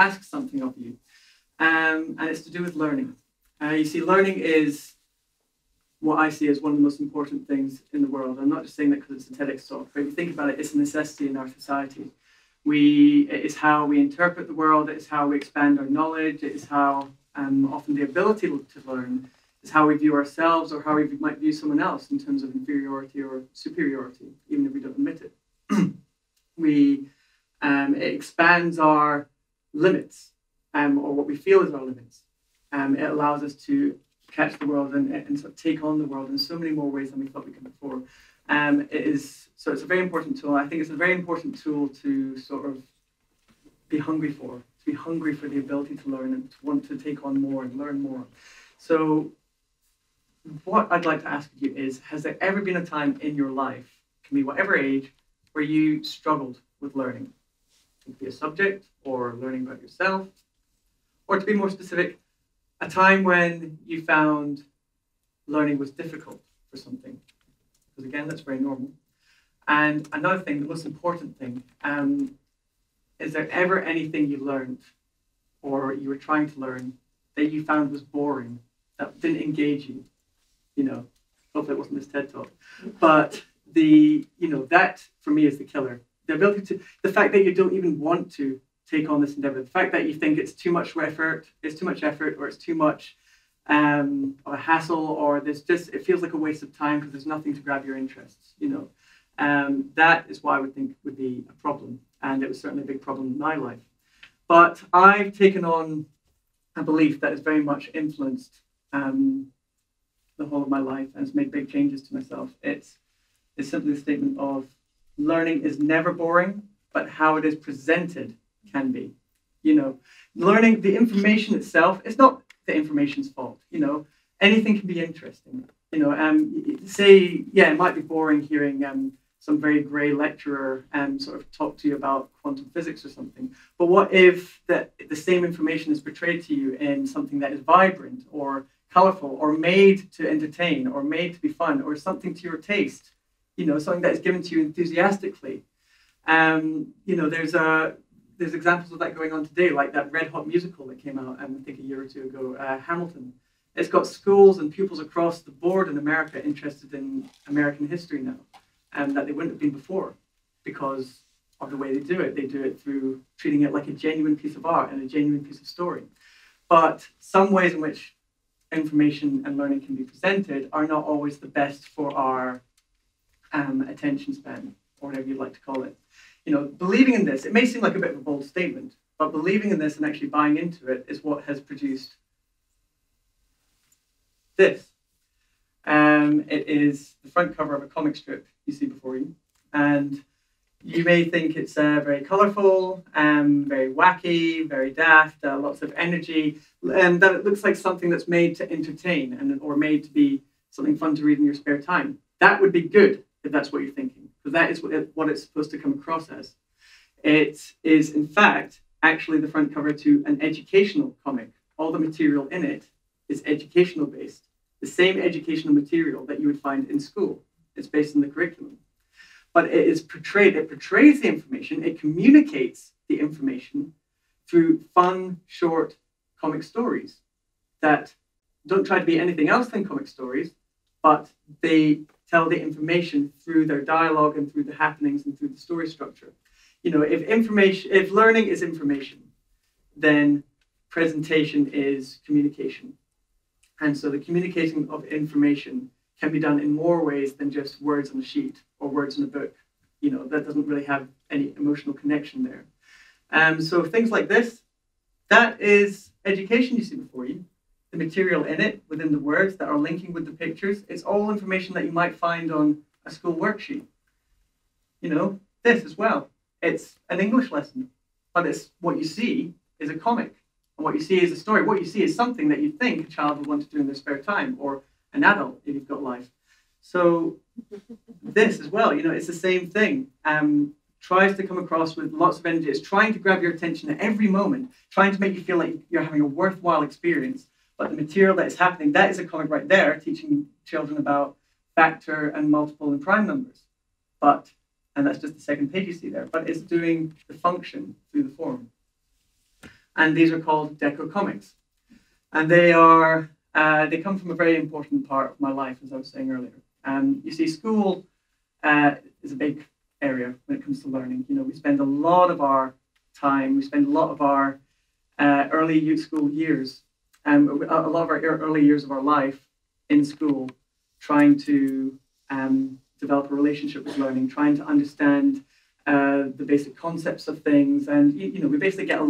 ask something of you, and it's to do with learning. You see, learning is what I see as one of the most important things in the world. I'm not just saying that because it's a TEDx talk, but if you think about it, it's a necessity in our society. It is how we interpret the world, it is how we expand our knowledge, it is how often the ability to learn is how we view ourselves or how we might view someone else in terms of inferiority or superiority, even if we don't admit it. It expands our limits, or what we feel is our limits. It allows us to catch the world and sort of take on the world in so many more ways than we thought we could before. So it's a very important tool. I think it's a very important tool to sort of be hungry for the ability to learn and to want to take on more and learn more. So what I'd like to ask you is, has there ever been a time in your life, can be whatever age, where you struggled with learning? It could be a subject or learning about yourself, or to be more specific, a time when you found learning was difficult for something. Because again, that's very normal. And another thing, the most important thing, is there ever anything you learned or you were trying to learn that you found was boring, that didn't engage you? You know, hopefully it wasn't this TED talk. But that for me is the killer. The fact that you don't even want to take on this endeavor, the fact that you think it's too much effort, or it's too much of a hassle, or it feels like a waste of time because there's nothing to grab your interests, that is what I would think would be a problem. And it was certainly a big problem in my life. But I've taken on a belief that has very much influenced the whole of my life and has made big changes to myself. It's simply the statement of learning is never boring, but how it is presented can be. Learning, the information itself, it's not the information's fault. Anything can be interesting. It might be boring hearing some very grey lecturer sort of talk to you about quantum physics or something. But what if the same information is portrayed to you in something that is vibrant or colourful or made to entertain or made to be fun or something to your taste? Something that is given to you enthusiastically. There's examples of that going on today, like that red hot musical that came out, I think a year or two ago, Hamilton. It's got schools and pupils across the board in America interested in American history now, and that they wouldn't have been before because of the way they do it. They do it through treating it like a genuine piece of art and a genuine piece of story. But some ways in which information and learning can be presented are not always the best for our attention span, or whatever you'd like to call it. Believing in this, it may seem like a bit of a bold statement, but believing in this and actually buying into it is what has produced this. It is the front cover of a comic strip you see before you, and you may think it's very colourful, very wacky, very daft, lots of energy, and that it looks like something that's made to entertain or made to be something fun to read in your spare time. That would be good if that's what you're thinking, because that is what it's supposed to come across as. It is, in fact, actually the front cover to an educational comic. All the material in it is educational based, the same educational material that you would find in school. It's based on the curriculum. But it portrays the information, it communicates the information through fun, short comic stories that don't try to be anything else than comic stories, but they tell the information through their dialogue and through the happenings and through the story structure. If learning is information, then presentation is communication. And so the communication of information can be done in more ways than just words on a sheet or words in a book. That doesn't really have any emotional connection there. So things like this, that is education you see before you. The material in it, within the words that are linking with the pictures, it's all information that you might find on a school worksheet. This as well. It's an English lesson, but it's what you see is a comic, and what you see is a story. What you see is something that you think a child would want to do in their spare time, or an adult if you've got life. So this as well, it's the same thing. Tries to come across with lots of energy. It's trying to grab your attention at every moment, trying to make you feel like you're having a worthwhile experience. But the material that is happening, that is a comic right there, teaching children about factor and multiple and prime numbers. And that's just the second page you see there, but it's doing the function through the form. And these are called deco comics. And they come from a very important part of my life, as I was saying earlier. You see, school is a big area when it comes to learning. You know, we spend a lot of our time, we spend a lot of our early youth school years, a lot of our early years of our life in school, trying to develop a relationship with learning, trying to understand the basic concepts of things. And, you know, we basically get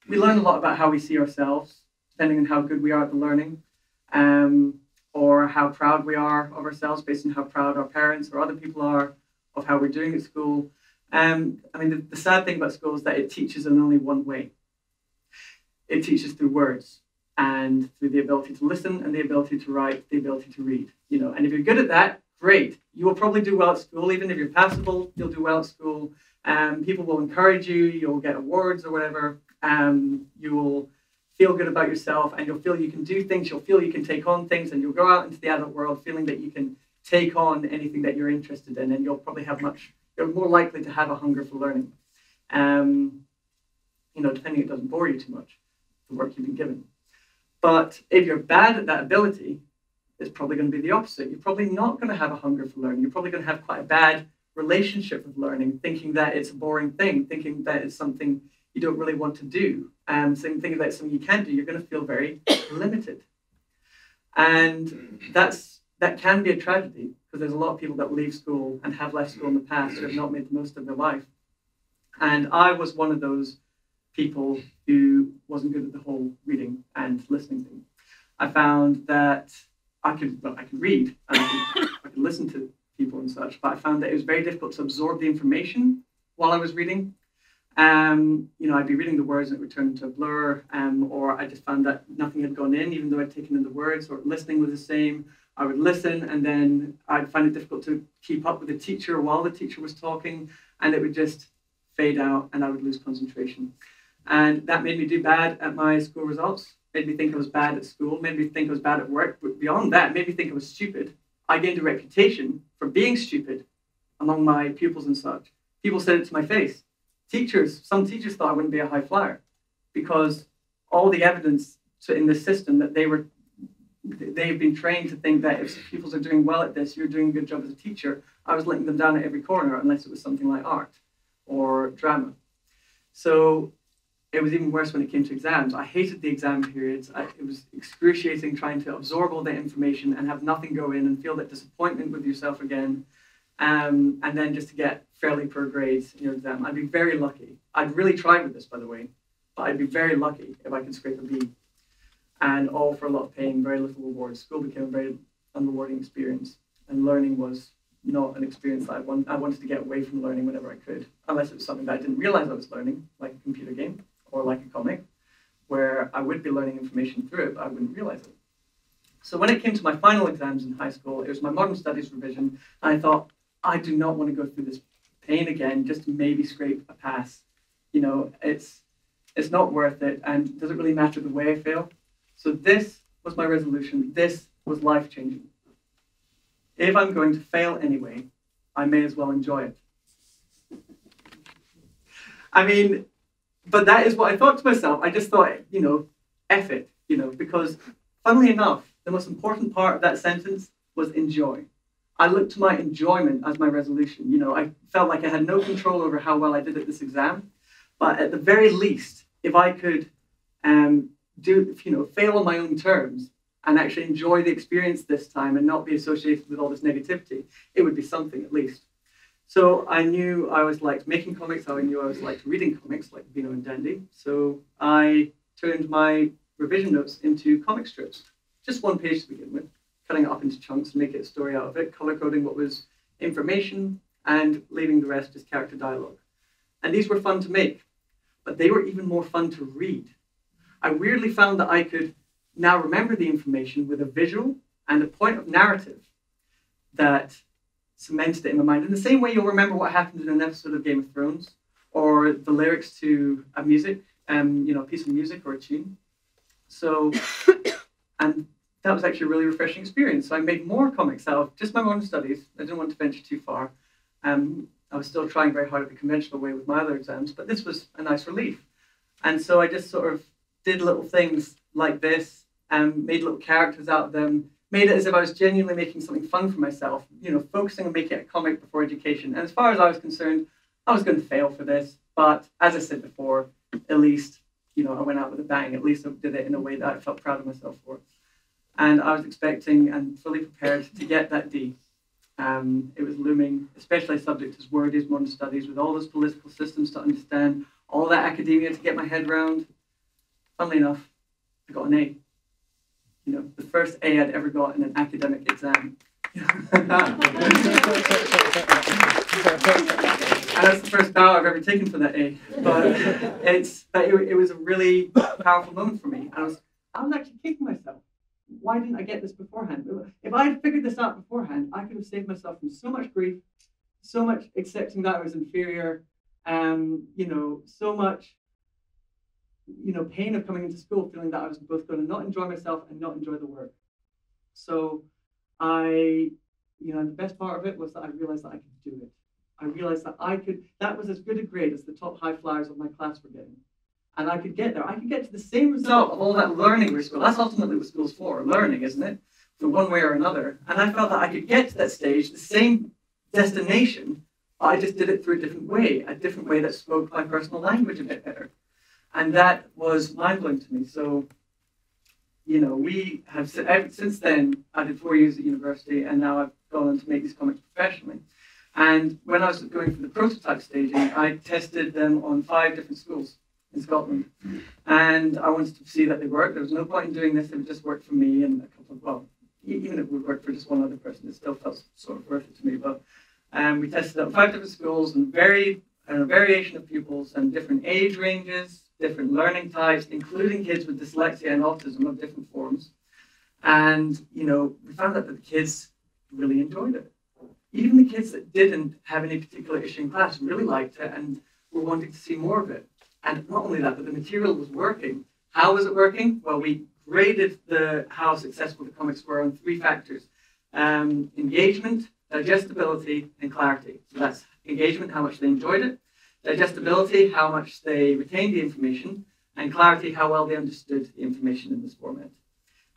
we learn a lot about how we see ourselves, depending on how good we are at the learning, or how proud we are of ourselves based on how proud our parents or other people are of how we're doing at school. I mean, the sad thing about school is that it teaches in only one way. It teaches through words and through the ability to listen and the ability to write, the ability to read. You know, and if you're good at that, great. You will probably do well at school. Even if you're passable, you'll do well at school. People will encourage you. You'll get awards or whatever. You will feel good about yourself, and you'll feel you can do things. You'll feel you can take on things, and you'll go out into the adult world feeling that you can take on anything that you're interested in, and you'll probably you're more likely to have a hunger for learning. You know, depending it doesn't bore you too much, the work you've been given. But if you're bad at that ability, it's probably going to be the opposite. You're probably not going to have a hunger for learning. You're probably going to have quite a bad relationship with learning, thinking that it's a boring thing, thinking that it's something you don't really want to do, thinking that it's something you can't do. You're going to feel very limited. And that can be a tragedy, because there's a lot of people that leave school and have left school in the past who have not made the most of their life. And I was one of those people who wasn't good at the whole reading and listening thing. I found that I could read and I could listen to people and such, but I found that it was very difficult to absorb the information while I was reading. You know, I'd be reading the words and it would turn into a blur, or I just found that nothing had gone in, even though I'd taken in the words, or listening was the same. I would listen and then I'd find it difficult to keep up with the teacher while the teacher was talking, and it would just fade out and I would lose concentration. And that made me do bad at my school results, made me think I was bad at school, made me think I was bad at work, but beyond that, made me think I was stupid. I gained a reputation for being stupid among my pupils and such. People said it to my face. Some teachers thought I wouldn't be a high flyer, because all the evidence in the system that they've been trained to think that if pupils are doing well at this, you're doing a good job as a teacher. I was letting them down at every corner, unless it was something like art or drama. So it was even worse when it came to exams. I hated the exam periods. It was excruciating trying to absorb all that information and have nothing go in and feel that disappointment with yourself again. And then just to get fairly poor grades in your exam. I'd be very lucky. I'd really tried with this, by the way, but I'd be very lucky if I could scrape a B. And all for a lot of pain, very little reward. School became a very unrewarding experience, and learning was not an experience that I wanted to get away from learning whenever I could, unless it was something that I didn't realize I was learning, like a computer game or like a comic, where I would be learning information through it, but I wouldn't realize it. So when it came to my final exams in high school, it was my modern studies revision, and I thought, I do not want to go through this pain again just to maybe scrape a pass. You know, it's not worth it, and does it really matter the way I fail? So this was my resolution. This was life-changing. If I'm going to fail anyway, I may as well enjoy it. I mean, but that is what I thought to myself. I just thought, you know, F it, you know, because funnily enough, the most important part of that sentence was enjoy. I looked to my enjoyment as my resolution. You know, I felt like I had no control over how well I did at this exam, but at the very least, if I could fail on my own terms and actually enjoy the experience this time and not be associated with all this negativity, it would be something at least. So I knew I always liked making comics. I knew I always liked reading comics like Beano and Dandy. So I turned my revision notes into comic strips, just one page to begin with, cutting it up into chunks and making a story out of it, color coding what was information and leaving the rest as character dialogue. And these were fun to make, but they were even more fun to read. I weirdly found that I could now remember the information with a visual and a point of narrative that cemented it in my mind. In the same way you'll remember what happened in an episode of Game of Thrones, or the lyrics to a music, a piece of music or a tune. So, and that was actually a really refreshing experience. So I made more comics out of just my modern studies. I didn't want to venture too far. I was still trying very hard at the conventional way with my other exams, but this was a nice relief. And so I just sort of did little things like this and made little characters out of them, made it as if I was genuinely making something fun for myself, focusing on making it a comic before education. And as far as I was concerned, I was going to fail for this. But as I said before, at least, I went out with a bang. At least I did it in a way that I felt proud of myself for. And I was expecting and fully prepared to get that D. It was looming, especially a subject as wordy as modern studies, with all those political systems to understand, all that academia to get my head around. Funnily enough, I got an A. The first A I'd ever got in an academic exam. And that's the first bow I've ever taken for that A. But it was a really powerful moment for me. I was actually kicking myself. Why didn't I get this beforehand? If I had figured this out beforehand, I could have saved myself from so much grief, so much accepting that I was inferior, so much, pain of coming into school, feeling that I was both going to not enjoy myself and not enjoy the work. So the best part of it was that I realized that I could do it. I realized that that was as good a grade as the top high flyers of my class were getting. And I could get there. I could get to the same result of all that learning we're school. That's ultimately what school's for, learning, isn't it? For one way or another. And I felt that I could get to that stage, the same destination, but I just did it through a different way that spoke my personal language a bit better. And that was mind-blowing to me. So, we have, since then, I did 4 years at university, and now I've gone on to make these comics professionally. And when I was going for the prototype staging, I tested them on 5 different schools in Scotland. And I wanted to see that they worked. There was no point in doing this. It would just work for me and a couple of, even if it would work for just one other person, it still felt sort of worth it to me. But we tested it on 5 different schools and a variation of pupils and different age ranges, different learning types, including kids with dyslexia and autism of different forms. And, we found out that the kids really enjoyed it. Even the kids that didn't have any particular issue in class really liked it and were wanting to see more of it. And not only that, but the material was working. How was it working? Well, we graded how successful the comics were on 3 factors. Engagement, digestibility, and clarity. So that's engagement, how much they enjoyed it. Digestibility, how much they retained the information. And clarity, how well they understood the information in this format.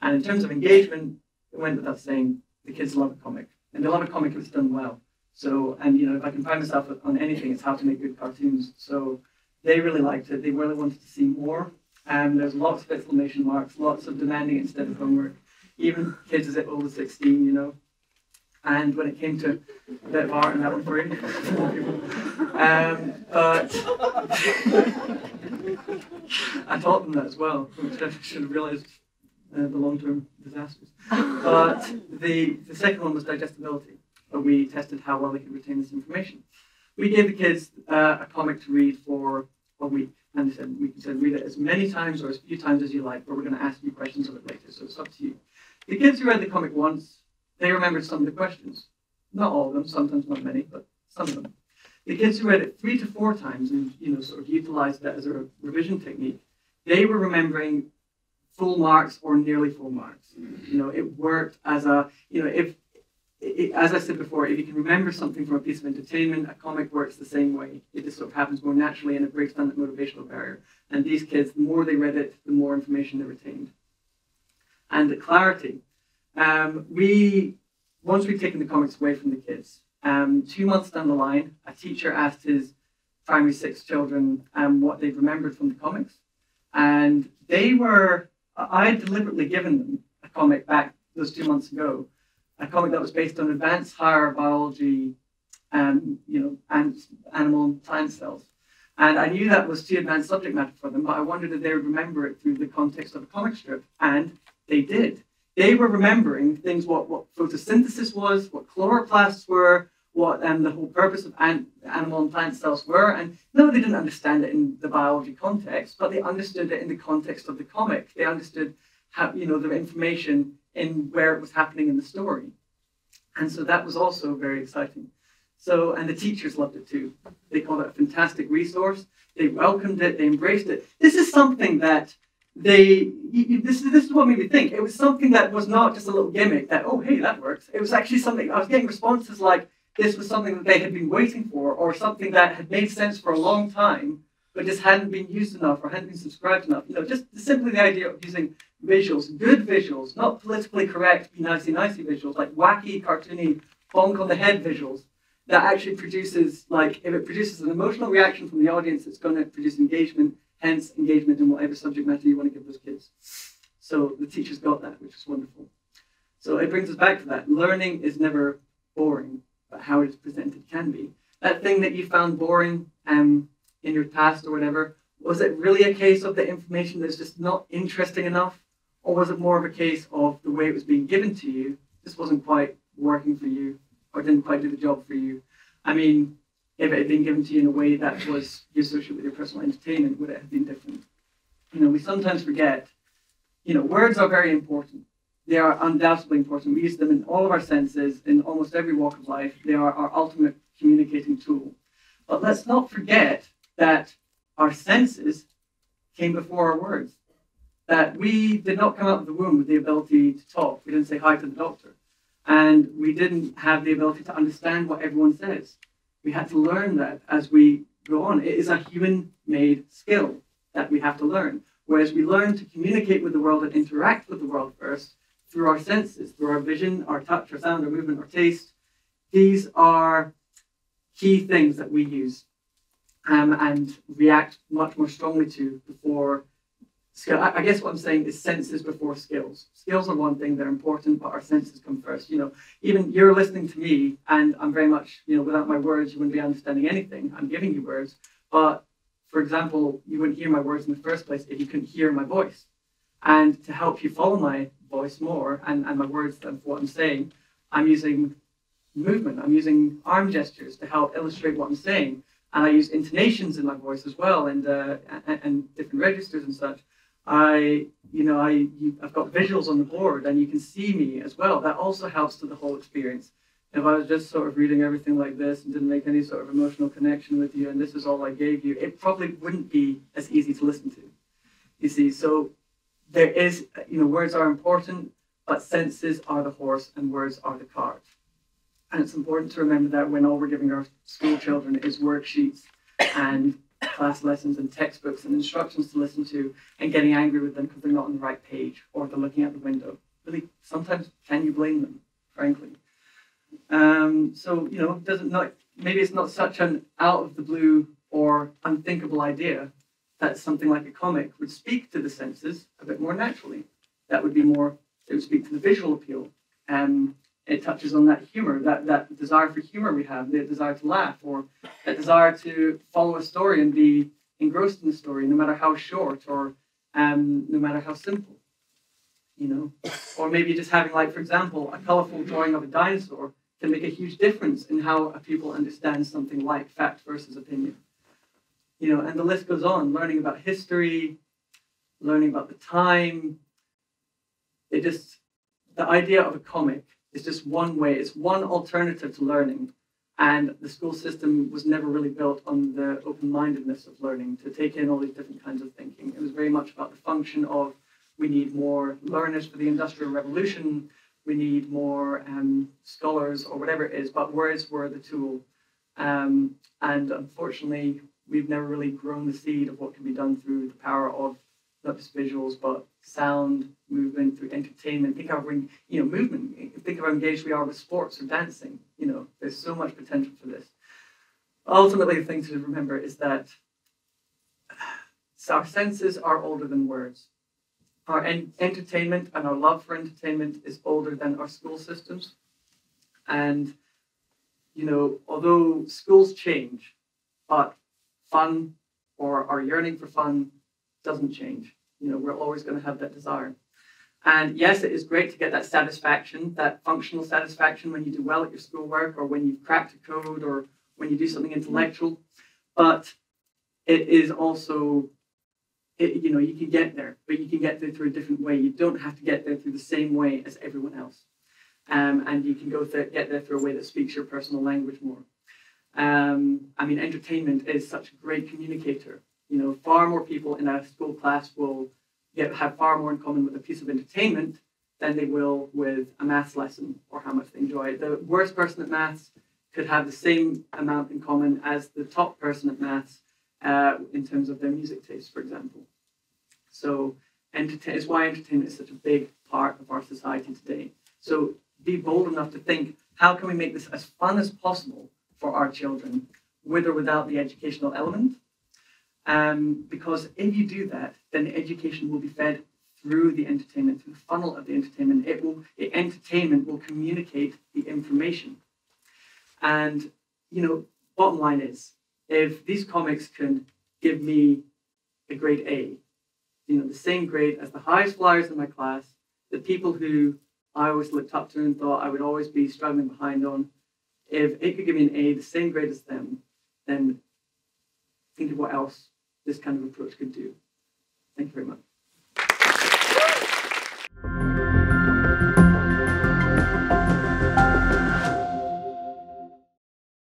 And in terms of engagement, it went without saying, the kids love a comic. And they love a comic if it's done well. So, and if I can find myself on anything, it's how to make good cartoons. So they really liked it. They really wanted to see more. There's lots of exclamation marks, lots of demanding it instead of homework. Even kids as old as 16, And when it came to a bit of art, and that one for you. But I taught them that as well, which I should have realized the long-term disasters. But the second one was digestibility. We tested how well they could retain this information. We gave the kids a comic to read for a week. And we said, read it as many times or as few times as you like, but we're going to ask you questions of it later, so it's up to you. The kids who read the comic once, they remembered some of the questions. Not all of them, sometimes not many, but some of them. The kids who read it 3 to 4 times and sort of utilized that as a revision technique, they were remembering full marks or nearly full marks. It worked as a, as I said before, if you can remember something from a piece of entertainment, a comic works the same way. It just sort of happens more naturally and it breaks down that motivational barrier. And these kids, the more they read it, the more information they retained. And the clarity. Once we'd taken the comics away from the kids, 2 months down the line, a teacher asked his primary 6 children what they'd remembered from the comics. And I had deliberately given them a comic back those 2 months ago, a comic that was based on advanced higher biology, and animal and plant cells. And I knew that was too advanced subject matter for them, but I wondered if they would remember it through the context of a comic strip, and they did. They were remembering things, what photosynthesis was, what chloroplasts were, what the whole purpose of animal and plant cells were. And no, they didn't understand it in the biology context, but they understood it in the context of the comic. They understood how, the information in where it was happening in the story. And so that was also very exciting. So, and the teachers loved it too. They called it a fantastic resource. They welcomed it, they embraced it. This is something that this is what made me think. It was something that was not just a little gimmick that, oh, hey, that works. It was actually something, I was getting responses like this was something that they had been waiting for, or something that had made sense for a long time. but just hadn't been used enough or hadn't been subscribed enough. Just simply the idea of using visuals, good visuals, not politically correct, be nicey visuals, like wacky, cartoony, bonk on the head visuals that actually produces, like, if it produces an emotional reaction from the audience, it's going to produce engagement, hence engagement in whatever subject matter you want to give those kids. So the teachers got that, which is wonderful. So it brings us back to that. Learning is never boring, but how it is presented can be. That thing that you found boring in your past or whatever, was it really a case of the information that's just not interesting enough? Or was it more of a case of the way it was being given to you just wasn't quite working for you or didn't quite do the job for you? I mean, if it had been given to you in a way that was you associate with your personal entertainment, would it have been different? We sometimes forget, words are very important. They are undoubtedly important. We use them in all of our senses, in almost every walk of life. They are our ultimate communicating tool. But let's not forget that our senses came before our words. That we did not come out of the womb with the ability to talk. We didn't say hi to the doctor. And we didn't have the ability to understand what everyone says. We had to learn that as we go on. It is a human-made skill that we have to learn. Whereas we learn to communicate with the world and interact with the world first through our senses, through our vision, our touch, our sound, our movement, our taste. These are key things that we use and react much more strongly to before skill. I guess what I'm saying is senses before skills. Skills are one thing, they're important, but our senses come first. Even you're listening to me and I'm very much, without my words, you wouldn't be understanding anything. I'm giving you words, but for example, you wouldn't hear my words in the first place if you couldn't hear my voice. And to help you follow my voice more and my words and what I'm saying, I'm using movement. I'm using arm gestures to help illustrate what I'm saying. And I use intonations in my voice as well and different registers and such. I've got visuals on the board and you can see me as well. That also helps to the whole experience. If I was just sort of reading everything like this and didn't make any sort of emotional connection with you and this is all I gave you, it probably wouldn't be as easy to listen to. You see, so there is, words are important, but senses are the horse and words are the cart. And it's important to remember that when all we're giving our school children is worksheets and class lessons and textbooks and instructions to listen to and getting angry with them because they're not on the right page or they're looking out the window. Really, sometimes can you blame them, frankly? Maybe it's not such an out of the blue or unthinkable idea that something like a comic would speak to the senses a bit more naturally. It would speak to the visual appeal. It touches on that humor, that desire for humor we have, the desire to laugh, or that desire to follow a story and be engrossed in the story, no matter how short or no matter how simple. Or maybe just having, like, for example, a colourful drawing of a dinosaur can make a huge difference in how people understand something like fact versus opinion. And the list goes on, learning about history, learning about the time. The idea of a comic is just one way, it's one alternative to learning. And the school system was never really built on the open-mindedness of learning to take in all these different kinds of thinking. It was very much about the function of we need more learners for the Industrial Revolution, we need more scholars or whatever it is, but words were the tool. And unfortunately, we've never really grown the seed of what can be done through the power of not just visuals, but sound, movement, through entertainment. Think of movement. Think of how engaged we are with sports or dancing. There's so much potential for this. Ultimately, the thing to remember is that our senses are older than words. Our entertainment and our love for entertainment is older than our school systems. And, although schools change, but fun or our yearning for fun doesn't change. We're always going to have that desire. And yes, it is great to get that satisfaction, that functional satisfaction when you do well at your schoolwork or when you've cracked a code or when you do something intellectual. But it is also, you can get there, but you can get there through a different way. You don't have to get there through the same way as everyone else. And you can get there through a way that speaks your personal language more. Entertainment is such a great communicator. Far more people in a school class will have far more in common with a piece of entertainment than they will with a maths lesson or how much they enjoy it. The worst person at maths could have the same amount in common as the top person at maths in terms of their music taste, for example. So it's why entertainment is such a big part of our society today. So be bold enough to think, how can we make this as fun as possible for our children, with or without the educational element? Because if you do that, then the education will be fed through the entertainment, through the funnel of the entertainment. Entertainment will communicate the information. And, bottom line is, if these comics can give me a grade A, the same grade as the highest flyers in my class, the people who I always looked up to and thought I would always be struggling behind on, if it could give me an A, the same grade as them, then think of what else this kind of approach could do. Thank you very much.